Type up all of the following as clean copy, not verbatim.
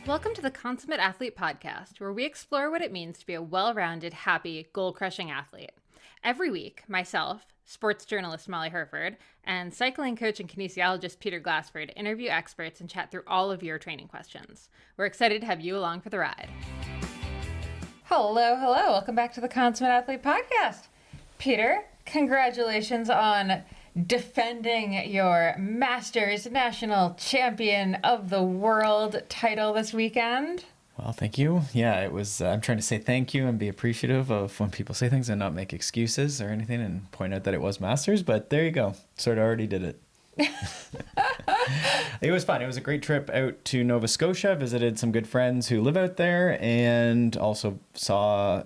Welcome to the Consummate Athlete Podcast, where we explore what it means to be a well-rounded, happy, goal-crushing athlete. Every week, myself, sports journalist Molly Herford, and cycling coach and kinesiologist Peter Glassford interview experts and chat through all of your training questions. We're excited to have you along for the ride. Hello. Welcome back to the Consummate Athlete Podcast. Peter, congratulations on defending your Masters National Champion of the World title this weekend. Well, thank you. Yeah, it was, I'm trying to say thank you and be appreciative of when people say things and not make excuses or anything and point out that it was Masters, but there you go. Sort of already did it. It was fun. It was a great trip out to Nova Scotia, visited some good friends who live out there, and also saw,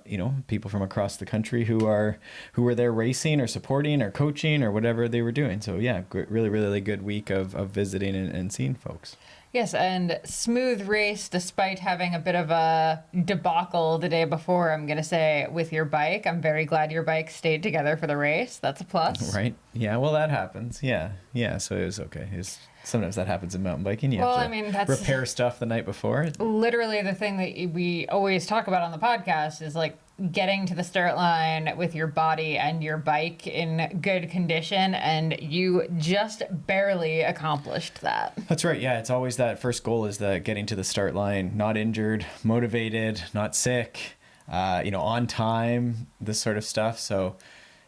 people from across the country who were there racing or supporting or coaching or whatever they were doing. So yeah, really, really good week of visiting and seeing folks. Yes, and smooth race despite having a bit of a debacle the day before, I'm going to say, with your bike. I'm very glad your bike stayed together for the race. That's a plus. Right. Yeah, well, that happens. Yeah, so it was okay. Sometimes that happens in mountain biking. You have to that's repair stuff the night before. Literally the thing that we always talk about on the podcast is like getting to the start line with your body and your bike in good condition, and you just barely accomplished that. That's right. Yeah, it's always that first goal is that getting to the start line, not injured, motivated, not sick, on time, this sort of stuff. So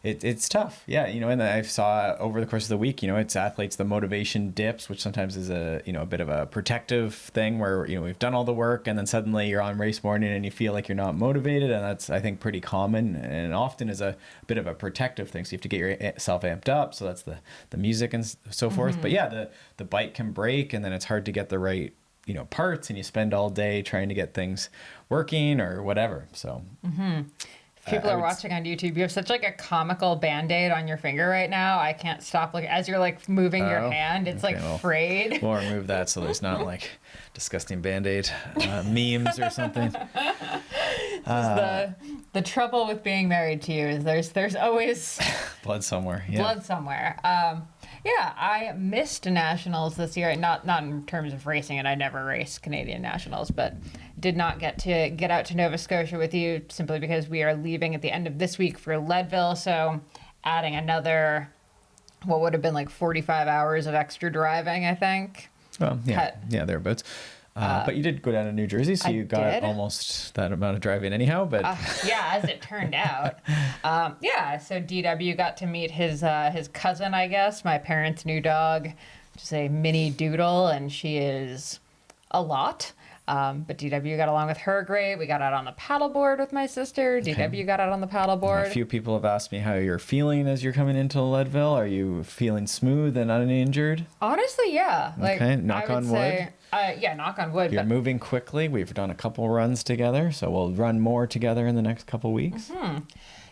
it's tough. Yeah, and I saw over the course of the week, it's athletes, the motivation dips, which sometimes is a bit of a protective thing where, we've done all the work and then suddenly you're on race morning and you feel like you're not motivated. And that's, I think, pretty common and often is a bit of a protective thing. So you have to get yourself amped up. So that's the music and so forth. Mm-hmm. But yeah, the bike can break and then it's hard to get the right, parts, and you spend all day trying to get things working or whatever. So. Mm-hmm. People are watching on YouTube. You have such like a comical Band-Aid on your finger right now. I can't stop looking as you're like moving your hand. It's okay, frayed. We'll remove that so there's not like disgusting Band-Aid memes or something. The trouble with being married to you is there's always blood somewhere. Yeah. Blood somewhere. Yeah, I missed nationals this year. Not in terms of racing, and I never raced Canadian nationals, but did not get out to Nova Scotia with you simply because we are leaving at the end of this week for Leadville. So adding another, what would have been like 45 hours of extra driving, I think. Well, yeah, thereabouts. But you did go down to New Jersey, so you got almost that amount of driving anyhow. But yeah, as it turned out, so DW got to meet his cousin, I guess, my parents' new dog, which is a mini doodle, and she is a lot. But DW got along with her great. We got out on the paddleboard with my sister. DW got out on the paddleboard. A few people have asked me how you're feeling as you're coming into Leadville. Are you feeling smooth and uninjured? Honestly, yeah. Okay, knock on wood. Yeah, knock on wood. You're moving quickly. We've done a couple runs together, so we'll run more together in the next couple weeks. Mm-hmm.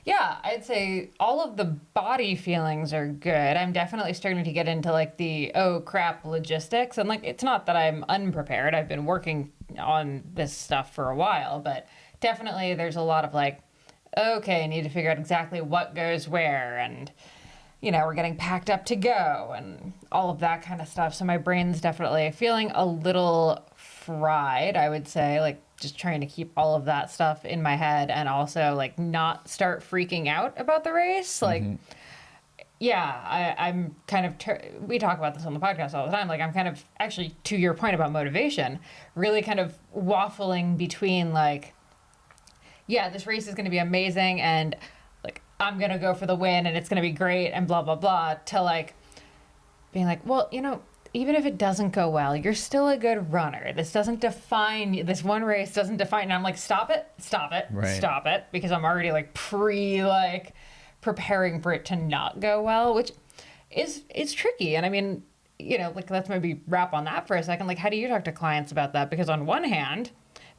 Yeah, I'd say all of the body feelings are good. I'm definitely starting to get into like the oh crap logistics, and like it's not that I'm unprepared. I've been working on this stuff for a while, but definitely there's a lot of like, okay, I need to figure out exactly what goes where, and we're getting packed up to go and all of that kind of stuff. So my brain's definitely feeling a little fried, I would say, like just trying to keep all of that stuff in my head and also like not start freaking out about the race. Like, yeah, I'm kind of, we talk about this on the podcast all the time. Like I'm kind of actually, to your point about motivation, really kind of waffling between like, yeah, this race is going to be amazing and like, I'm going to go for the win and it's going to be great and blah, blah, blah, to like being like, well, even if it doesn't go well, you're still a good runner. This one race doesn't define, and I'm like, stop it, right. Stop it, because I'm already like preparing for it to not go well, which is tricky. And I mean, like let's maybe wrap on that for a second. Like, how do you talk to clients about that? Because on one hand,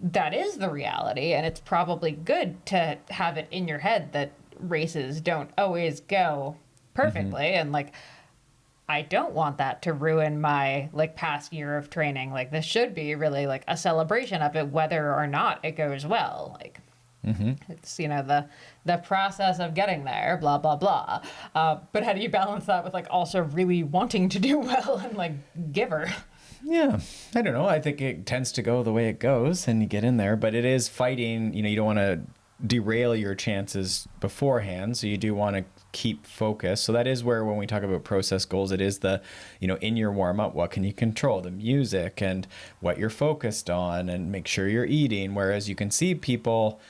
that is the reality, and it's probably good to have it in your head that races don't always go perfectly, and like, I don't want that to ruin my like past year of training. Like this should be really like a celebration of it, whether or not it goes well. Like it's, the process of getting there, blah, blah, blah. But how do you balance that with like also really wanting to do well and like giver? Yeah, I don't know. I think it tends to go the way it goes and you get in there, but it is fighting, you don't want to derail your chances beforehand. So you do want to keep focus. So that is where, when we talk about process goals, it is the, in your warm up, what can you control? The music and what you're focused on, and make sure you're eating. Whereas you can see people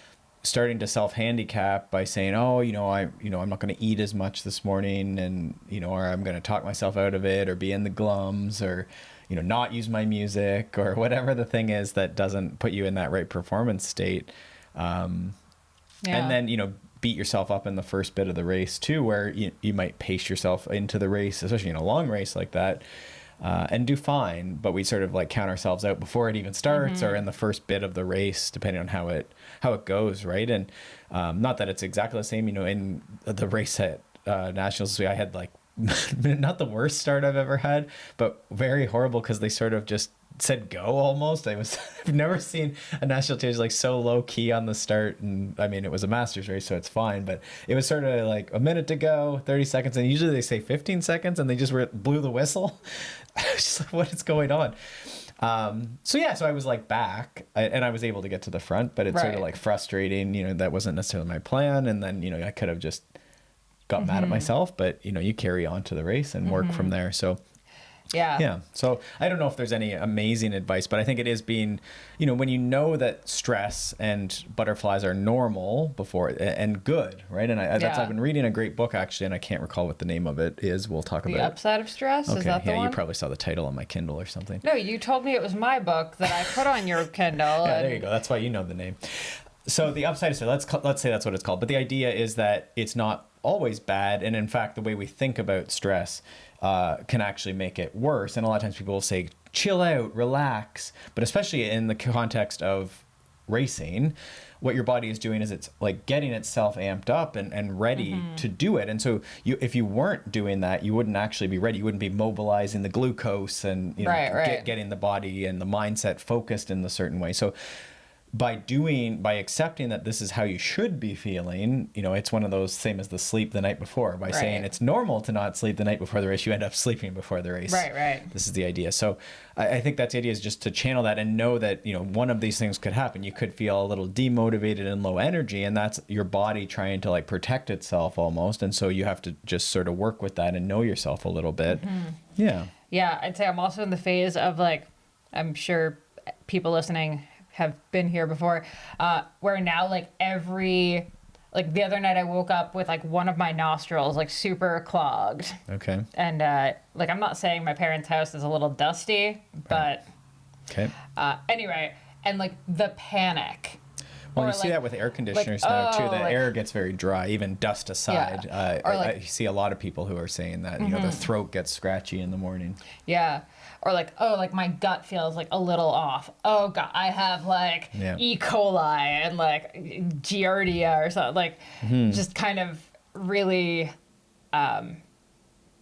starting to self-handicap by saying, oh, I'm not going to eat as much this morning, and, or I'm going to talk myself out of it, or be in the glums, or, not use my music, or whatever the thing is that doesn't put you in that right performance state. And then, beat yourself up in the first bit of the race too, where you might pace yourself into the race, especially in a long race like that, and do fine. But we sort of like count ourselves out before it even starts, or in the first bit of the race, depending on how it goes, right? And not that it's exactly the same, in the race at Nationals, I had like not the worst start I've ever had, but very horrible, because they sort of just said go almost. I've never seen a national stage like so low key on the start. And I mean, it was a Masters race, so it's fine, but it was sort of like a minute to go, 30 seconds, and usually they say 15 seconds, and they just blew the whistle. I was just like, what is going on? So I was like back, and I was able to get to the front, but it's sort of like frustrating, that wasn't necessarily my plan. And then, I could have just got mad at myself, but you carry on to the race and work from there. So yeah. So I don't know if there's any amazing advice, but I think it is being, when you know that stress and butterflies are normal before and good, right? And I've been reading a great book actually, and I can't recall what the name of it is. We'll talk about The Upside of Stress. Okay. Is that the one? You probably saw the title on my Kindle or something. No, you told me it was my book that I put on your Kindle. Yeah, there you go. That's why you know the name. So the Upside of Stress, let's say that's what it's called. But the idea is that it's not always bad, and in fact, the way we think about stress can actually make it worse. And a lot of times people will say, chill out, relax. But especially in the context of racing, what your body is doing is it's like getting itself amped up and ready to do it. And so if you weren't doing that, you wouldn't actually be ready. You wouldn't be mobilizing the glucose and getting the body and the mindset focused in a certain way. So by accepting that this is how you should be feeling, it's one of those, same as the sleep the night before, by saying it's normal to not sleep the night before the race, you end up sleeping before the race. Right. This is the idea. So I think that's the idea, is just to channel that and know that, one of these things could happen. You could feel a little demotivated and low energy, and that's your body trying to like protect itself almost. And so you have to just sort of work with that and know yourself a little bit. Yeah. Yeah. I'd say I'm also in the phase of like, I'm sure people listening have been here before, where now like the other night I woke up with like one of my nostrils like super clogged. Okay. And like, I'm not saying my parents' house is a little dusty, but okay. Anyway, and like the panic. Well, you see that with air conditioners now too. The air gets very dry, even dust aside. Yeah. I see a lot of people who are saying that, the throat gets scratchy in the morning. Yeah. Or like, like my gut feels like a little off. Oh God, I have like E. coli and like Giardia or something. Like just kind of really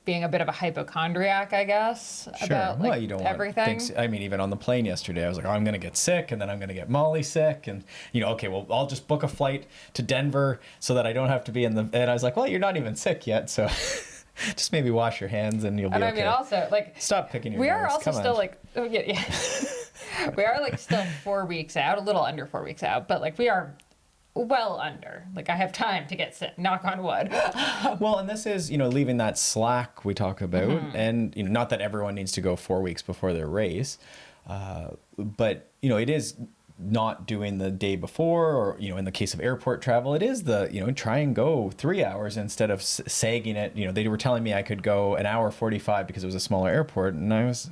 being a bit of a hypochondriac, I guess, about like you don't everything. Even on the plane yesterday, I was like, oh, I'm going to get sick, and then I'm going to get Molly sick, and okay, well, I'll just book a flight to Denver so that I don't have to be and I was like, well, you're not even sick yet, so just maybe wash your hands and you'll be okay. And also, like, stop picking your nose. We are also still like, we are like still 4 weeks out, a little under 4 weeks out, but like we are well under. Like I have time to get sick, knock on wood. Well, and this is, leaving that slack we talk about, and not that everyone needs to go 4 weeks before their race, but it is not doing the day before, or in the case of airport travel, it is the try and go 3 hours instead of sagging it. They were telling me I could go an hour 45 because it was a smaller airport, and I was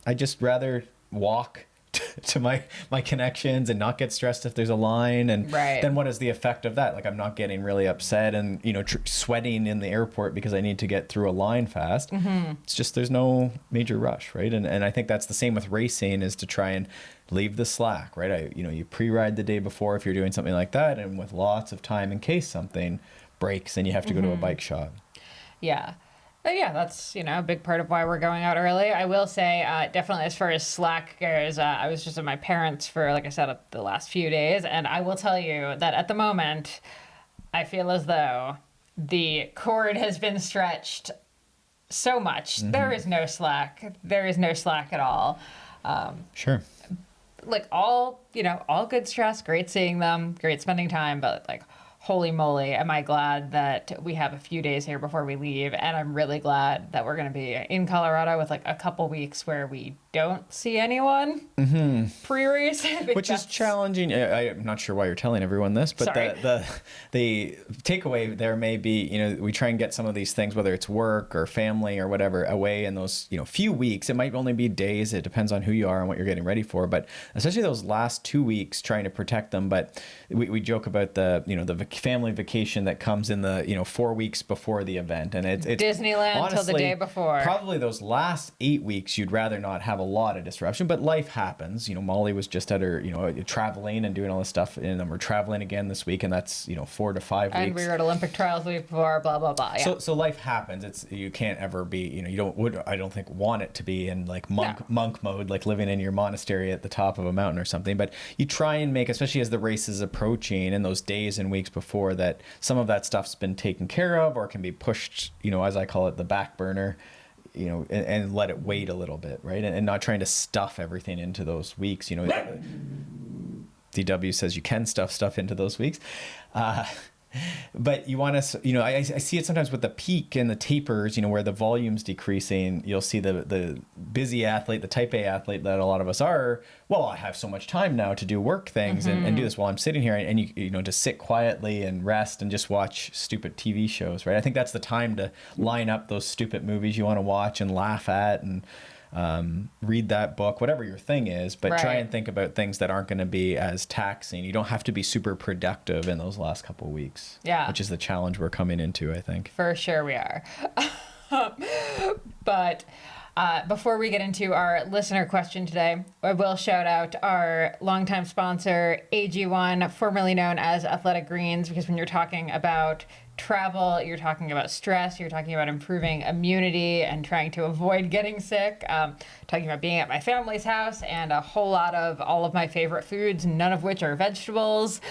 I just rather walk to my connections and not get stressed if there's a line. And then what is the effect of that? Like, I'm not getting really upset and sweating in the airport because I need to get through a line fast. It's just there's no major rush, right? And I think that's the same with racing, is to try and leave the slack, right? You pre-ride the day before if you're doing something like that, and with lots of time in case something breaks and you have to go to a bike shop. Yeah. But yeah, that's, a big part of why we're going out early. I will say, definitely as far as slack goes, I was just at my parents' for, like I said, the last few days. And I will tell you that at the moment, I feel as though the cord has been stretched so much. There is no slack. There is no slack at all. Sure. Like all good stress, great seeing them, great spending time, but like, holy moly, am I glad that we have a few days here before we leave. And I'm really glad that we're going to be in Colorado with like a couple weeks where we don't see anyone pre-race. Which is challenging. I'm not sure why you're telling everyone this, but the takeaway there may be, we try and get some of these things, whether it's work or family or whatever, away in those, few weeks. It might only be days. It depends on who you are and what you're getting ready for. But especially those last 2 weeks, trying to protect them. But we joke about the family vacation that comes in the 4 weeks before the event, and it's Disneyland honestly, till the day before. Probably those last 8 weeks, you'd rather not have a lot of disruption, but life happens. Molly was just at her traveling and doing all this stuff, and then we're traveling again this week, and that's 4 to 5 weeks. And we were at Olympic trials the week before, blah blah blah. Yeah. So life happens. You can't ever be you don't think want it to be in like monk mode, like living in your monastery at the top of a mountain or something. But you try and make, especially as the race is approaching and those days and weeks before, that some of that stuff's been taken care of or can be pushed, as I call it, the back burner, and let it wait a little bit, right? And not trying to stuff everything into those weeks. DW says you can stuff into those weeks. But you want to, I see it sometimes with the peak and the tapers, where the volume's decreasing. You'll see the busy athlete, the type A athlete that a lot of us are. Well, I have so much time now to do work things and do this while I'm sitting here, and you to sit quietly and rest and just watch stupid TV shows, right? I think that's the time to line up those stupid movies you want to watch and laugh at and read that book, whatever your thing is, but try and think about things that aren't going to be as taxing. You don't have to be super productive in those last couple of weeks. Yeah. Which is the challenge we're coming into, I think. For sure we are. But before we get into our listener question today, I will shout out our longtime sponsor, AG1, formerly known as Athletic Greens, because when you're talking about travel, you're talking about stress, you're talking about improving immunity and trying to avoid getting sick, talking about being at my family's house and a whole lot of all of my favorite foods, none of which are vegetables.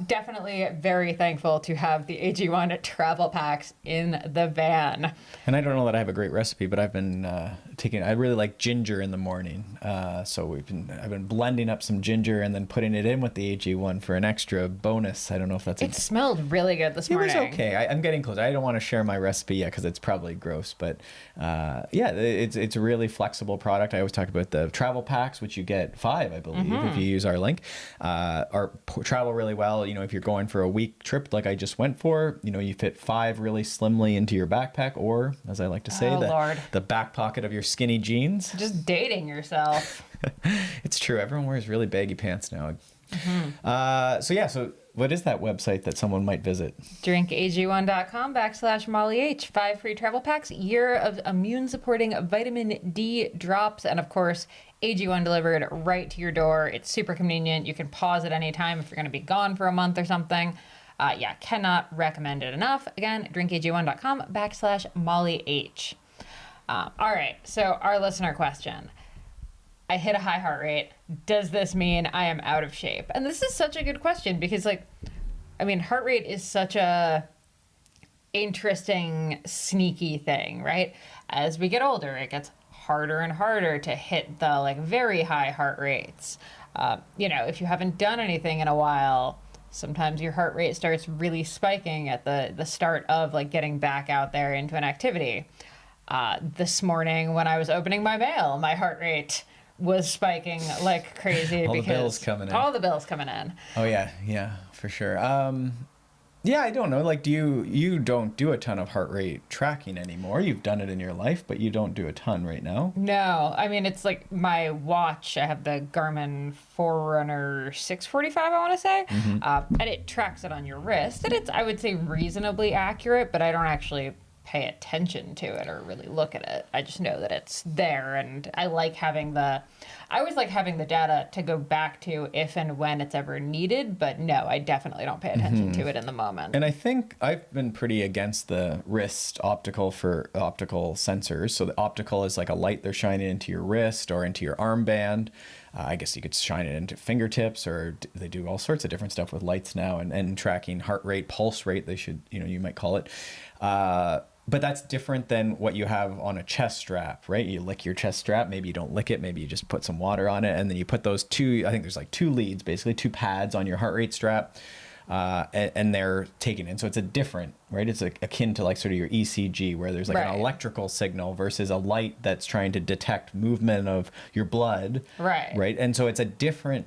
Definitely very thankful to have the AG1 travel packs in the van. And I don't know that I have a great recipe, but I've been I really like ginger in the morning. So I've been blending up some ginger and then putting it in with the AG1 for an extra bonus. I don't know if that's... It smelled really good this morning. It was okay. I'm getting close. I don't want to share my recipe yet because it's probably gross, but it's a really flexible product. I always talk about the travel packs, which you get 5, I believe, if you use our link. Travel really well. If you're going for a week trip like I just went for, you fit 5 really slimly into your backpack, or as I like to say, the back pocket of your skinny jeans. Just dating yourself. It's true. Everyone wears really baggy pants now. So what is that website that someone might visit? drinkag1.com/MollyH. 5 free travel packs, year of immune supporting vitamin D drops, and of course, AG1 delivered right to your door. It's super convenient. You can pause at any time if you're going to be gone for a month or something. Cannot recommend it enough. Again, drinkag1.com/MollyH. All right, so our listener question. I hit a high heart rate. Does this mean I am out of shape? And this is such a good question because, heart rate is such a interesting, sneaky thing, right? As we get older, it gets harder and harder to hit the very high heart rates. If you haven't done anything in a while, sometimes your heart rate starts really spiking at the start of getting back out there into an activity. This morning when I was opening my mail, my heart rate was spiking like crazy all because the bills coming in. All the bills coming in. Oh yeah, for sure. I don't know. You don't do a ton of heart rate tracking anymore. You've done it in your life, but you don't do a ton right now. No, it's my watch. I have the Garmin Forerunner 645, I want to say, and it tracks it on your wrist, and it's, I would say, reasonably accurate, but I don't actually pay attention to it or really look at it. I just know that it's there, and I always like having the data to go back to if and when it's ever needed, but no, I definitely don't pay attention to it in the moment. And I think I've been pretty against the wrist optical for optical sensors. So the optical is like a light they're shining into your wrist or into your armband. I guess you could shine it into fingertips, or they do all sorts of different stuff with lights now and tracking heart rate, pulse rate, you might call it. But that's different than what you have on a chest strap, right? You lick your chest strap. Maybe you don't lick it. Maybe you just put some water on it. And then you put those two, I think there's like two leads, basically two pads on your heart rate strap. And they're taken in. So it's a different, right? It's akin to like sort of your ECG, where there's like an electrical signal versus a light that's trying to detect movement of your blood. Right. Right. And so it's a different.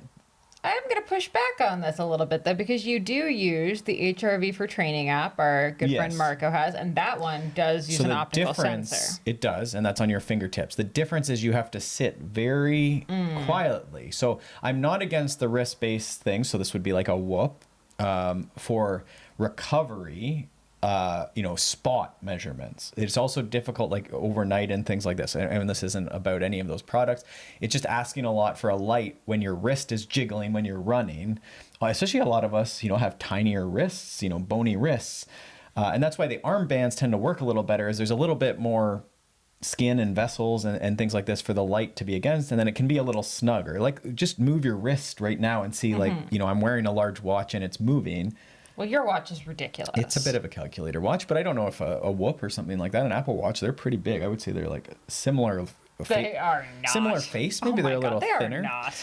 I'm going to push back on this a little bit, though, because you do use the HRV for Training app our good friend Marco has, and that one does use an optical sensor. It does, and that's on your fingertips. The difference is you have to sit very quietly. So I'm not against the wrist-based thing, so this would be like a Whoop for recovery. Spot measurements. It's also difficult like overnight and things like this. And this isn't about any of those products. It's just asking a lot for a light when your wrist is jiggling when you're running. Especially a lot of us, have tinier wrists, bony wrists. And that's why the armbands tend to work a little better, is there's a little bit more skin and vessels and things like this for the light to be against. And then it can be a little snugger. Like just move your wrist right now and see I'm wearing a large watch and it's moving. Well, your watch is ridiculous. It's a bit of a calculator watch, but I don't know if a Whoop or something like that, an Apple Watch, they're pretty big. I would say they're like similar. They are not. Similar face. Maybe they're a little thinner. They are not.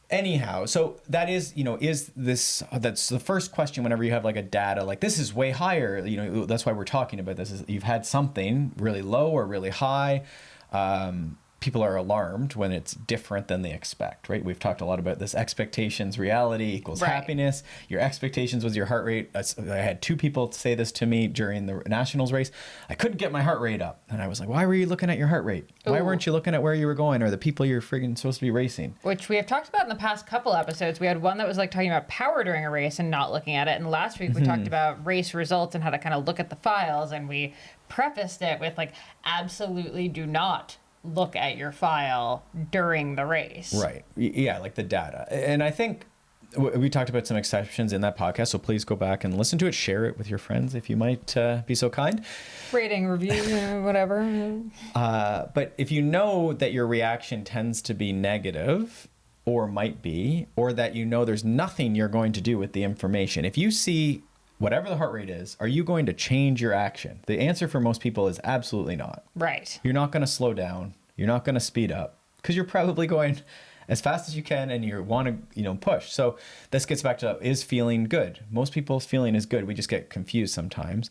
Anyhow, so that is, is this, that's the first question whenever you have like a data, like this is way higher, that's why we're talking about this, is you've had something really low or really high. People are alarmed when it's different than they expect, right? We've talked a lot about this expectations, reality equals happiness. Your expectations was your heart rate. I had two people say this to me during the Nationals race. I couldn't get my heart rate up. And I was like, why were you looking at your heart rate? Why weren't you looking at where you were going or the people you're friggin' supposed to be racing? Which we have talked about in the past couple episodes. We had one that was like talking about power during a race and not looking at it. And last week we talked about race results and how to kind of look at the files. And we prefaced it with like, absolutely do not look at your file during the race. Right. Yeah, like the data. And I think we talked about some exceptions in that podcast, so please go back and listen to it. Share it with your friends if you might be so kind. Rating, review, whatever. But if you know that your reaction tends to be negative, or might be, or that there's nothing you're going to do with the information. If you see whatever the heart rate is, are you going to change your action? The answer for most people is absolutely not. Right. You're not going to slow down. You're not going to speed up because you're probably going as fast as you can and you want to, push. So this gets back to, is feeling good? Most people's feeling is good. We just get confused sometimes.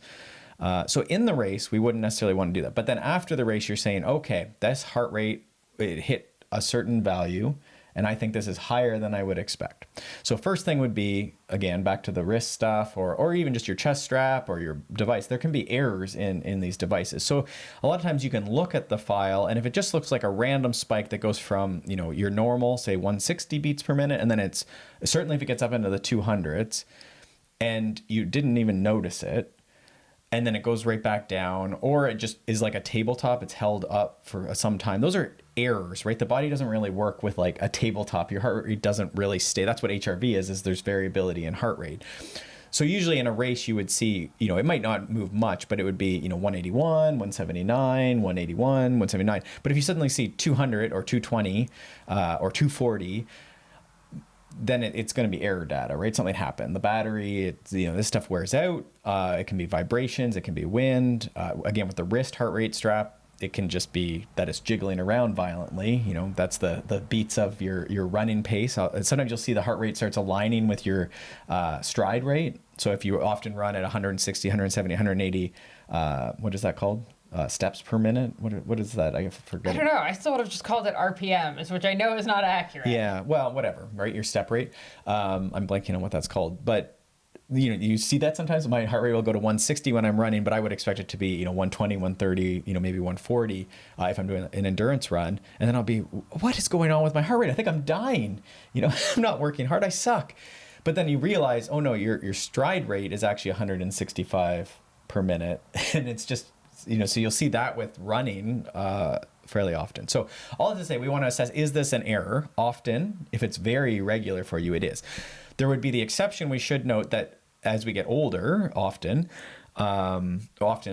So in the race, we wouldn't necessarily want to do that. But then after the race, you're saying, okay, this heart rate, it hit a certain value. And I think this is higher than I would expect. So first thing would be, again, back to the wrist stuff or even just your chest strap or your device. There can be errors in these devices. So a lot of times you can look at the file, and if it just looks like a random spike that goes from, your normal, say 160 beats per minute, and then it's, certainly if it gets up into the 200s and you didn't even notice it, and then it goes right back down, or it just is like a tabletop, it's held up for some time. Those are errors, right? The body doesn't really work with like a tabletop. Your heart rate doesn't really stay. That's what HRV is there's variability in heart rate. So usually in a race you would see, it might not move much, but it would be, 181, 179, 181, 179. But if you suddenly see 200 or 220 or 240, then it's going to be error data, right? Something happened. The battery, this stuff wears out. It can be vibrations. It can be wind. Again, with the wrist heart rate strap, it can just be that it's jiggling around violently. That's the beats of your running pace. Sometimes you'll see the heart rate starts aligning with your stride rate. So if you often run at 160, 170, 180, what is that called? Steps per minute? What is that? I forget. I don't know. I still would have just called it RPMs, which I know is not accurate. Yeah, well, whatever, right? Your step rate. I'm blanking on what that's called. But, you see that sometimes my heart rate will go to 160 when I'm running, but I would expect it to be, 120, 130, maybe 140 if I'm doing an endurance run. And then I'll be, what is going on with my heart rate? I think I'm dying. I'm not working hard. I suck. But then you realize, oh no, your stride rate is actually 165 per minute. And it's just, so you'll see that with running fairly often. So all to say, we want to assess, is this an error? Often, if it's very regular for you, it is. There would be the exception. We should note that as we get older, often and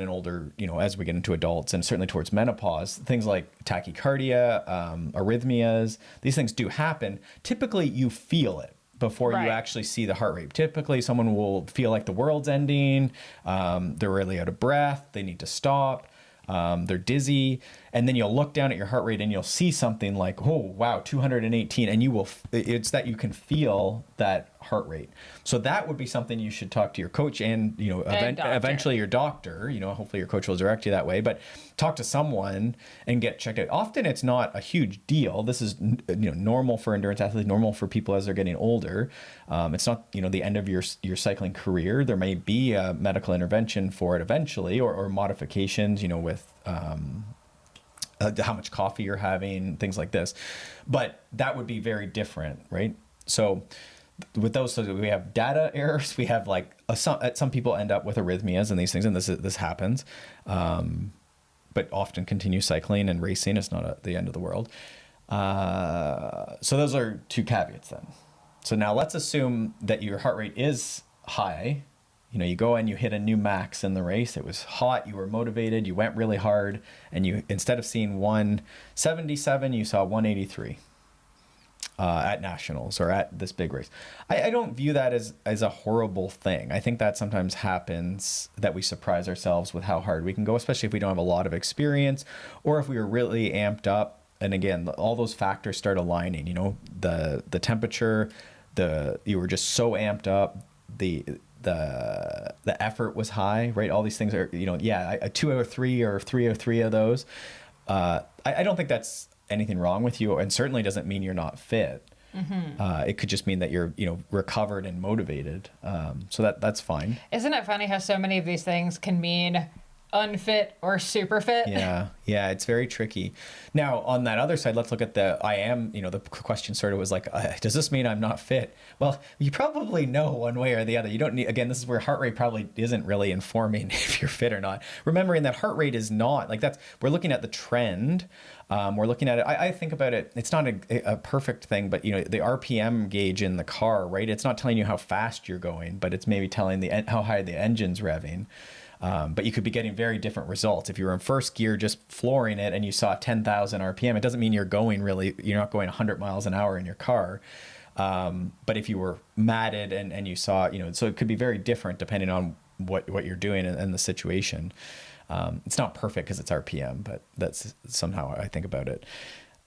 older, as we get into adults and certainly towards menopause, things like tachycardia, arrhythmias, these things do happen. Typically, you feel it. before you Right. actually see the heart rate. Typically, someone will feel like the world's ending. They're really out of breath. They need to stop. They're dizzy. And then you'll look down at your heart rate and you'll see something like, oh, wow, 218. And it's that you can feel that heart rate. So that would be something you should talk to your coach and, And doctor. eventually your doctor, hopefully your coach will direct you that way, but talk to someone and get checked out. Often it's not a huge deal. This is, normal for endurance athletes, normal for people as they're getting older. It's not, the end of your cycling career. There may be a medical intervention for it eventually, or modifications, with, how much coffee you're having, things like this. But that would be very different, right? So with those, so we have data errors. We have some people end up with arrhythmias and these things, and this happens. But often continue cycling and racing. It's not the end of the world. So those are two caveats then. So now let's assume that your heart rate is high. You go and you hit a new max in the race. It was hot. You were motivated. You went really hard. And you, instead of seeing 177, you saw 183 at nationals or at this big race. I don't view that as a horrible thing. I think that sometimes happens, that we surprise ourselves with how hard we can go, especially if we don't have a lot of experience or if we were really amped up. And again, all those factors start aligning, the temperature, you were just so amped up, the effort was high, right? All these things are, a 203 or 303 of those. I don't think that's anything wrong with you, and certainly doesn't mean you're not fit. Mm-hmm. It could just mean that you're, recovered and motivated. So that's fine. Isn't it funny how so many of these things can mean unfit or super fit? Yeah, it's very tricky. Now, on that other side, let's look at the question sort of was like, does this mean I'm not fit? Well, you probably know one way or the other. You don't need, again, this is where heart rate probably isn't really informing if you're fit or not. Remembering that heart rate is not, we're looking at the trend. We're looking at it. I think about it. It's not a perfect thing, but the RPM gauge in the car, right? It's not telling you how fast you're going, but it's maybe telling how high the engine's revving. But you could be getting very different results. If you were in first gear, just flooring it, and you saw 10,000 RPM, it doesn't mean you're not going 100 miles an hour in your car. But if you were matted and you saw, so it could be very different depending on what you're doing and the situation. It's not perfect because it's RPM, but that's somehow I think about it.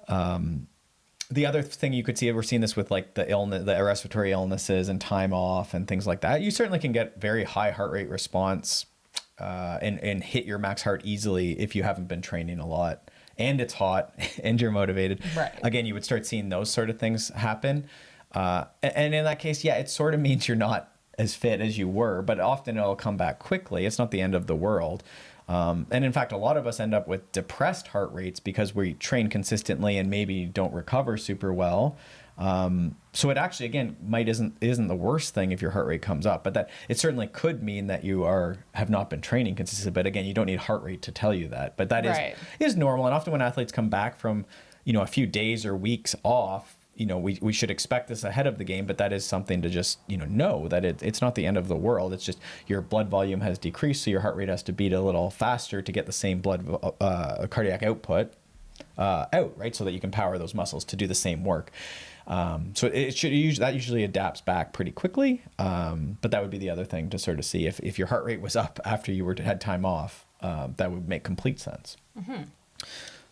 The other thing you could see, we're seeing this with the respiratory illnesses and time off and things like that. You certainly can get very high heart rate response and hit your max heart easily if you haven't been training a lot and it's hot and you're motivated. Right. Again, you would start seeing those sort of things happen. And in that case, it sort of means you're not as fit as you were, but often it'll come back quickly. It's not the end of the world. And in fact, a lot of us end up with depressed heart rates because we train consistently and maybe don't recover super well. So it actually, again, isn't the worst thing if your heart rate comes up, but that it certainly could mean that you have not been training consistently. But again, you don't need heart rate to tell you that, but that is normal. And often when athletes come back from, a few days or weeks off, we should expect this ahead of the game, but that is something to just, know that it's not the end of the world. It's just your blood volume has decreased. So your heart rate has to beat a little faster to get the same cardiac output out, right? So that you can power those muscles to do the same work. So that usually adapts back pretty quickly. But that would be the other thing to sort of see if your heart rate was up after you had time off, that would make complete sense. Mm-hmm.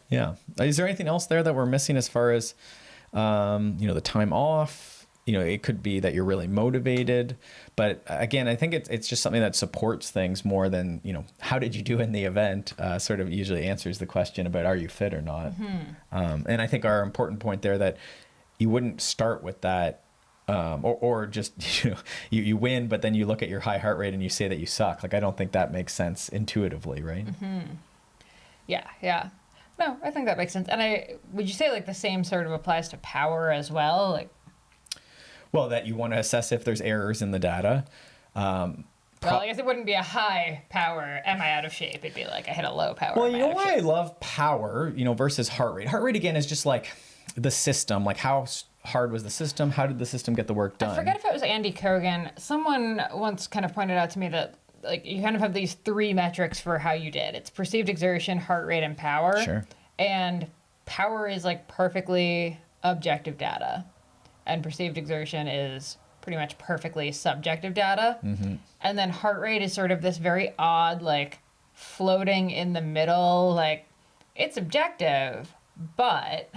Yeah. Is there anything else there that we're missing as far as, the time off? It could be that you're really motivated, but again, I think it's just something that supports things more than, how did you do in the event, sort of usually answers the question about are you fit or not. Mm-hmm. And I think our important point there that you wouldn't start with that, or just, you win, but then you look at your high heart rate and you say that you suck. I don't think that makes sense intuitively, right? Mm-hmm. Yeah. No, I think that makes sense. And would you say the same sort of applies to power as well? Well, that you want to assess if there's errors in the data. Well, I guess it wouldn't be a high power, am I out of shape? It'd be I hit a low power. Well, you know why I love power, versus heart rate. Heart rate, again, is just the system. How hard was the system? How did the system get the work done? I forget if it was Andy Kogan. Someone once kind of pointed out to me that you kind of have these three metrics for how you did. It's perceived exertion, heart rate, and power. Sure. And power is perfectly objective data. and perceived exertion is pretty much perfectly subjective data. And then heart rate is sort of this very odd, like floating in the middle, like it's objective, but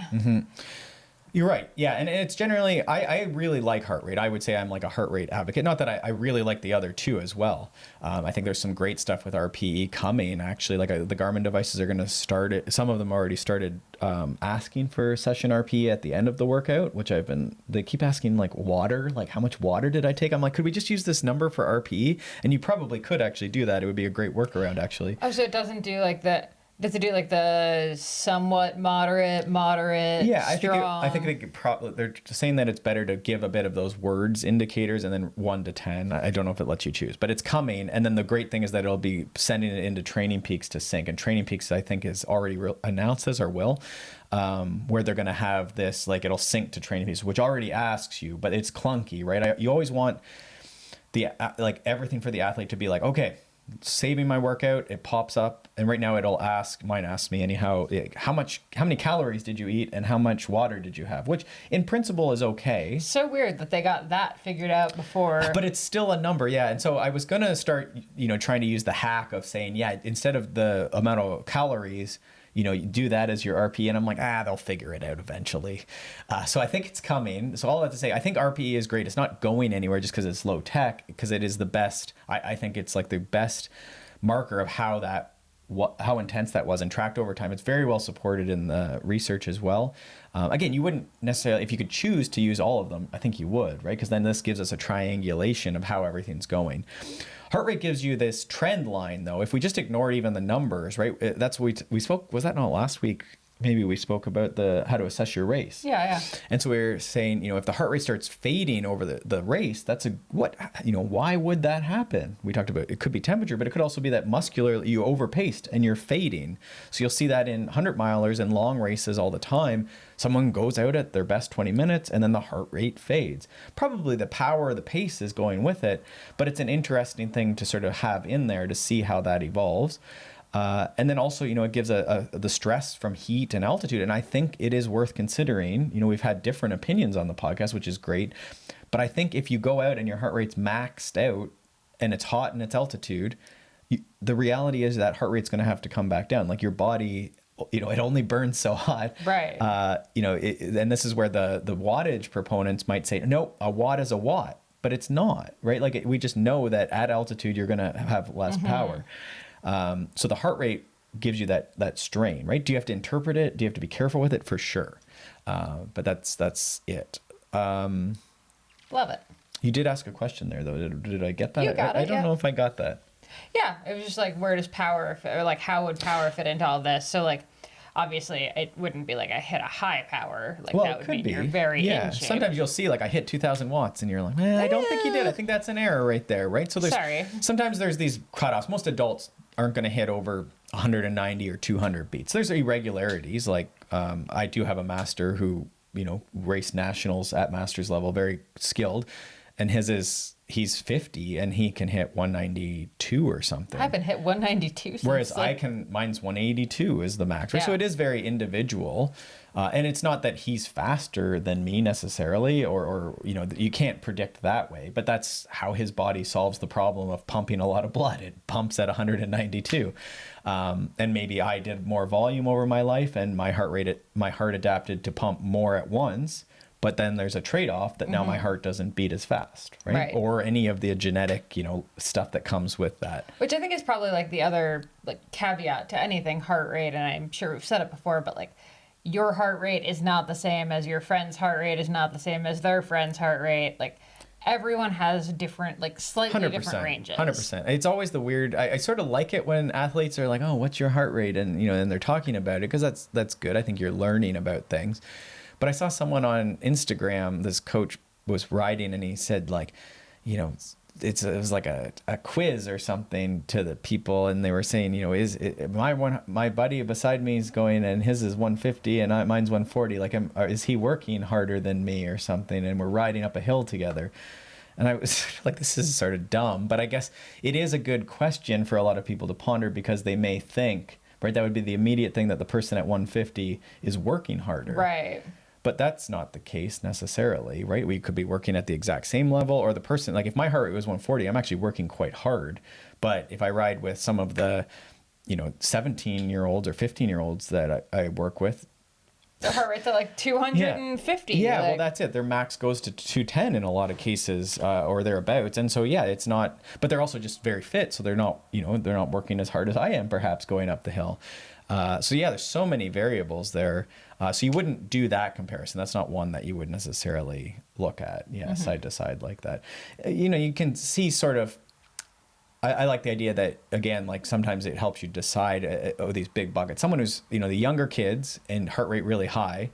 You're right. Yeah. And it's generally, I really like heart rate. I would say I'm like a heart rate advocate. Not that I really like the other two as well. I think there's some great stuff with RPE coming, actually. Like the Garmin devices are going to start it. Some of them already started asking for session RPE at the end of the workout, which they keep asking like water, like how much water did I take? I'm like, could we just use this number for RPE? And you probably could actually do that. It would be a great workaround, actually. oh, so it doesn't do like does it do like the somewhat moderate, Yeah, strong? I think they're saying that it's better to give a bit of those words indicators and then 1 to 10. I don't know if it lets you choose, but it's coming. And then the great thing is that it'll be sending it into Training Peaks to sync. And Training Peaks, I think, is already announced this or will, where they're going to have this, like it'll sync to Training Peaks, which already asks you, but it's clunky, right? You always want like everything for the athlete to be like, okay, saving my workout, it pops up, and right now mine asks me anyhow, how many calories did you eat and how much water did you have, which in principle is okay. So weird that they got that figured out before. But it's still a number, yeah. And so I was gonna start, trying to use the hack of saying, yeah, instead of the amount of calories, you do that as your RPE, and I'm like, they'll figure it out eventually. So I think it's coming. So all I have to say, I think RPE is great. It's not going anywhere just because it's low tech, because it is the best. I think it's like the best marker of how intense that was and tracked over time. It's very well supported in the research as well. Again, you wouldn't necessarily, if you could choose to use all of them, I think you would, right? Because then this gives us a triangulation of how everything's going. Heart rate gives you this trend line, though. If we just ignore even the numbers, right? That's what we spoke. Was that not last week? Maybe we spoke about how to assess your race. Yeah. And so we were saying, if the heart rate starts fading over the race, why would that happen? We talked about it could be temperature, but it could also be that muscular, you overpaced and you're fading. So you'll see that in 100 milers and long races all the time. Someone goes out at their best 20 minutes and then the heart rate fades. Probably the power, the pace is going with it, but it's an interesting thing to sort of have in there to see how that evolves. And then also, it gives the stress from heat and altitude. And I think it is worth considering. We've had different opinions on the podcast, which is great. But I think if you go out and your heart rate's maxed out and it's hot and it's altitude, the reality is that heart rate's going to have to come back down. Like your body, it only burns so hot. Right. And this is where the wattage proponents might say, no, a watt is a watt, but it's not, right? Like we just know that at altitude, you're going to have less power. So the heart rate gives you that strain, right? Do you have to interpret it? Do you have to be careful with it? For sure. But that's it. Love it. You did ask a question there, though. Did I get that? You got it, I don't know if I got that. Yeah, it was just like, where does power fit, or like how would power fit into all this? So like, obviously, it wouldn't be like I hit a high power. Like Well, that it would could mean be. you're very Yeah. in shape. Sometimes you'll see like I hit 2,000 watts, and you're like, I don't think you did. I think that's an error right there, right? So Sorry. Sometimes there's these cutoffs. Most adults aren't going to hit over 190 or 200 beats. There's irregularities. Like I do have a master who raced nationals at masters level, very skilled, and he's 50 and he can hit 192 or something. I haven't hit 192 since Whereas like, mine's 182 is the max. Right? So Yeah. it is very individual. And it's not that he's faster than me necessarily, or you can't predict that way, but that's how his body solves the problem of pumping a lot of blood. It pumps at 192. And maybe I did more volume over my life and my heart adapted to pump more at once. But then there's a trade-off that now my heart doesn't beat as fast, right? Or any of the genetic, stuff that comes with that. which I think is probably like the other like caveat to anything heart rate, and I'm sure we've said it before, but like your heart rate is not the same as your friend's heart rate is not the same as their friend's heart rate. Like everyone has different, like slightly different ranges. 100%. It's always the weird. I sort of like it when athletes are like, "Oh, what's your heart rate?" and and they're talking about it, because that's good. I think you're learning about things. But I saw someone on Instagram, this coach was riding, and he said like, it was like a quiz or something to the people, and they were saying, my buddy beside me is going and his is 150 and mine's 140. Like, is he working harder than me or something? And we're riding up a hill together. And I was like, this is sort of dumb, but I guess it is a good question for a lot of people to ponder, because they may think, right, that would be the immediate thing, that the person at 150 is working harder. Right. But that's not the case necessarily, right? We could be working at the exact same level, or the person, like if my heart rate was 140, I'm actually working quite hard. But if I ride with some of the, 17-year-olds or 15-year-olds that I work with, the heart rate's at like 250. Yeah, like... well, that's it. Their max goes to 210 in a lot of cases, or thereabouts. And so, yeah, it's not, but they're also just very fit. So they're not, they're not working as hard as I am, perhaps, going up the hill. So yeah, there's so many variables there. So you wouldn't do that comparison. That's not one that you would necessarily look at, side to side like that. You can see sort of, I like the idea that, again, like sometimes it helps you decide, these big buckets. Someone who's, the younger kids and heart rate really high,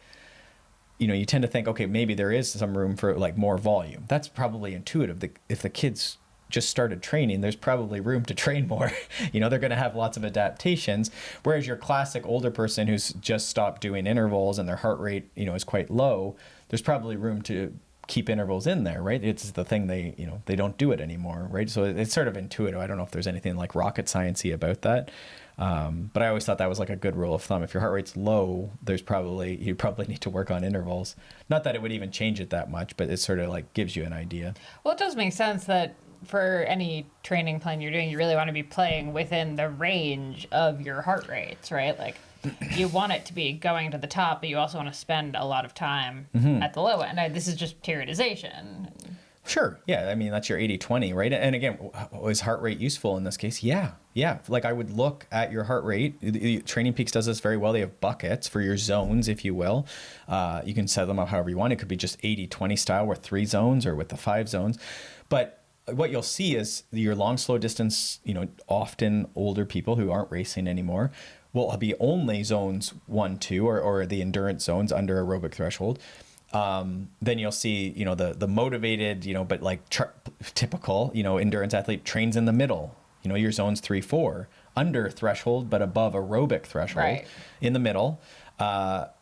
you tend to think, okay, maybe there is some room for like more volume. That's probably intuitive. If the kids just started training, there's probably room to train more. They're going to have lots of adaptations. Whereas your classic older person who's just stopped doing intervals and their heart rate, is quite low, there's probably room to keep intervals in there, right? It's the thing they don't do it anymore, right? So it's sort of intuitive. I don't know if there's anything like rocket science-y about that. But I always thought that was like a good rule of thumb. If your heart rate's low, you probably need to work on intervals. Not that it would even change it that much, but it sort of like gives you an idea. Well, it does make sense that for any training plan you're doing, you really want to be playing within the range of your heart rates, right? Like you want it to be going to the top, but you also want to spend a lot of time at the low end. This is just periodization. Sure. Yeah. I mean, that's your 80-20, right? And again, was heart rate useful in this case? Yeah. Like I would look at your heart rate. Training Peaks does this very well. They have buckets for your zones, if you will. You can set them up however you want. It could be just 80-20 style with 3 zones or with the 5 zones. But what you'll see is your long, slow distance, often older people who aren't racing anymore will be only zones 1, 2, or the endurance zones under aerobic threshold. Then you'll see, the motivated, but like typical, endurance athlete trains in the middle, your zones 3, 4, under threshold, but above aerobic threshold, right, in the middle,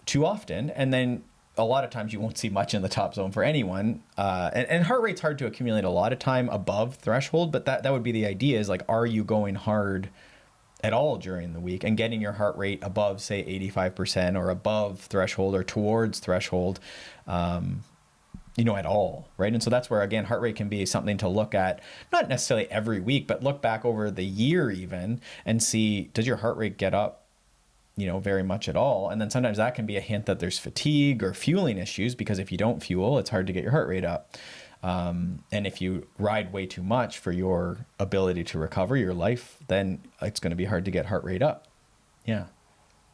too often. And then a lot of times you won't see much in the top zone for anyone. And heart rate's hard to accumulate a lot of time above threshold, but that would be the idea is like, are you going hard at all during the week and getting your heart rate above, say, 85% or above threshold or towards threshold, at all, right? And so that's where, again, heart rate can be something to look at, not necessarily every week, but look back over the year even and see, does your heart rate get up, very much at all? And then sometimes that can be a hint that there's fatigue or fueling issues, because if you don't fuel, it's hard to get your heart rate up. And if you ride way too much for your ability to recover your life, then it's going to be hard to get heart rate up. Yeah.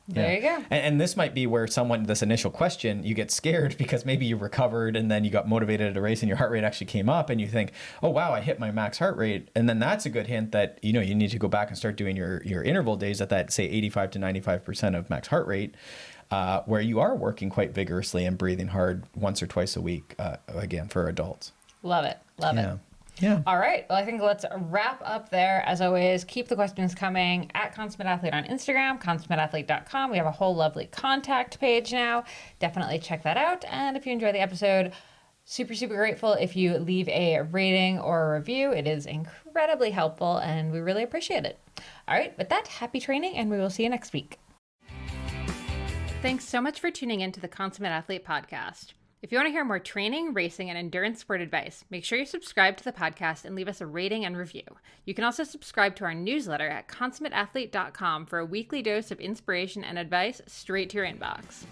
There you go. And this might be where this initial question, you get scared because maybe you recovered and then you got motivated at a race and your heart rate actually came up and you think, oh, wow, I hit my max heart rate. And then that's a good hint that, you need to go back and start doing your interval days at that, say, 85 to 95% of max heart rate, where you are working quite vigorously and breathing hard once or twice a week, again, for adults. Love it. Love it. Yeah. All right. Well, I think let's wrap up there. As always, keep the questions coming at Consummate Athlete on Instagram, consummateathlete.com. We have a whole lovely contact page now. Definitely check that out. And if you enjoy the episode, super, super grateful if you leave a rating or a review. It is incredibly helpful and we really appreciate it. All right. With that, happy training and we will see you next week. Thanks so much for tuning in to the Consummate Athlete podcast. If you want to hear more training, racing, and endurance sport advice, make sure you subscribe to the podcast and leave us a rating and review. You can also subscribe to our newsletter at consummateathlete.com for a weekly dose of inspiration and advice straight to your inbox.